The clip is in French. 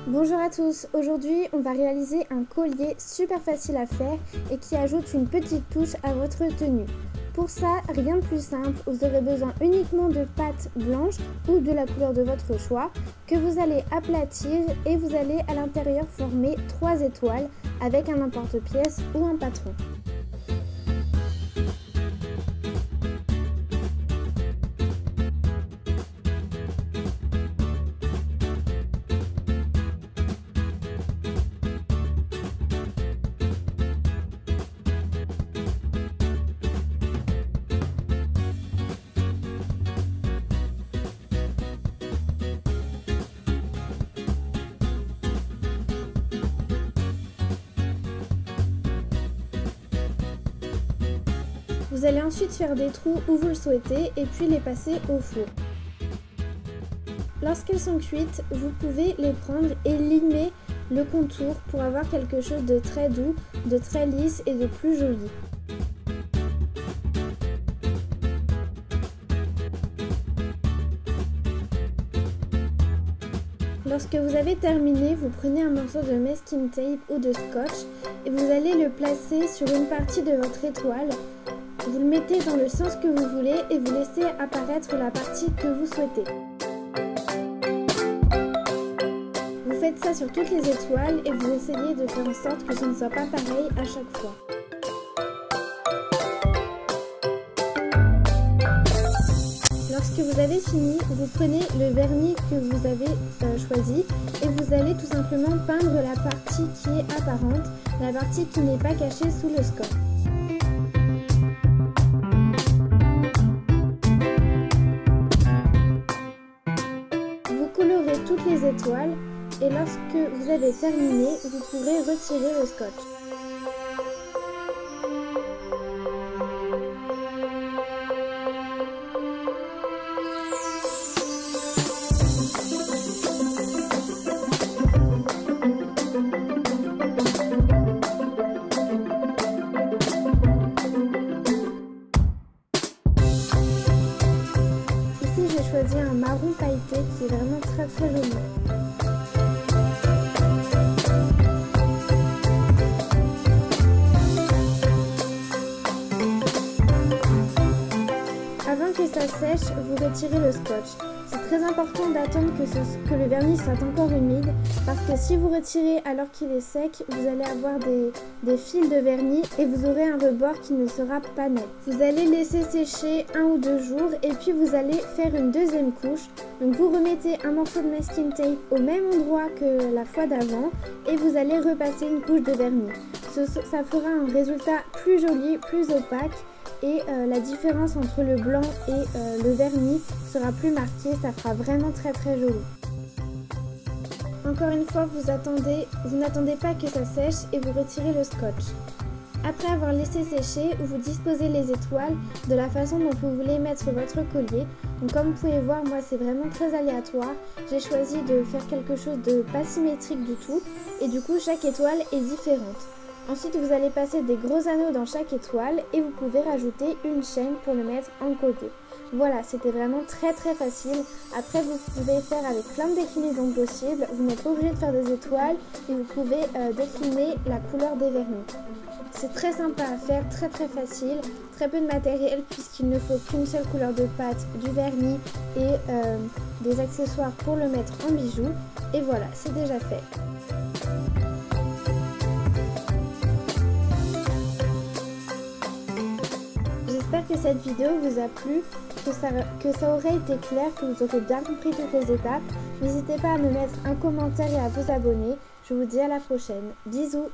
Bonjour à tous, aujourd'hui on va réaliser un collier super facile à faire et qui ajoute une petite touche à votre tenue. Pour ça, rien de plus simple, vous aurez besoin uniquement de pâte blanche ou de la couleur de votre choix que vous allez aplatir et vous allez à l'intérieur former 3 étoiles avec un emporte-pièce ou un patron. Vous allez ensuite faire des trous où vous le souhaitez et puis les passer au four. Lorsqu'elles sont cuites, vous pouvez les prendre et limer le contour pour avoir quelque chose de très doux, de très lisse et de plus joli. Lorsque vous avez terminé, vous prenez un morceau de masking tape ou de scotch et vous allez le placer sur une partie de votre étoile. Vous le mettez dans le sens que vous voulez et vous laissez apparaître la partie que vous souhaitez. Vous faites ça sur toutes les étoiles et vous essayez de faire en sorte que ce ne soit pas pareil à chaque fois. Lorsque vous avez fini, vous prenez le vernis que vous avez choisi et vous allez tout simplement peindre la partie qui est apparente, la partie qui n'est pas cachée sous le scotch. Vous colorez toutes les étoiles et lorsque vous avez terminé, vous pourrez retirer le scotch. Ici, j'ai choisi un marron pailleté qui est vraiment très joli. Avant que ça sèche, vous retirez le scotch. C'est très important d'attendre que le vernis soit encore humide parce que si vous retirez alors qu'il est sec, vous allez avoir des fils de vernis et vous aurez un rebord qui ne sera pas net. Vous allez laisser sécher 1 ou 2 jours et puis vous allez faire une deuxième couche. Donc vous remettez un morceau de masking tape au même endroit que la fois d'avant et vous allez repasser une couche de vernis. Ça fera un résultat plus joli, plus opaque. Et la différence entre le blanc et le vernis sera plus marquée, ça fera vraiment très joli. Encore une fois, vous n'attendez pas que ça sèche et vous retirez le scotch. Après avoir laissé sécher, vous disposez les étoiles de la façon dont vous voulez mettre votre collier. Donc comme vous pouvez voir, moi c'est vraiment très aléatoire. J'ai choisi de faire quelque chose de pas symétrique du tout et du coup chaque étoile est différente. Ensuite, vous allez passer des gros anneaux dans chaque étoile et vous pouvez rajouter une chaîne pour le mettre en collier. Voilà, c'était vraiment très facile. Après, vous pouvez faire avec plein de déclinaisons possibles. Vous n'êtes pas obligé de faire des étoiles et vous pouvez décliner la couleur des vernis. C'est très sympa à faire, très facile. Très peu de matériel puisqu'il ne faut qu'une seule couleur de pâte, du vernis et des accessoires pour le mettre en bijoux. Et voilà, c'est déjà fait. J'espère que cette vidéo vous a plu, que ça aurait été clair, que vous aurez bien compris toutes les étapes. N'hésitez pas à me mettre un commentaire et à vous abonner. Je vous dis à la prochaine. Bisous!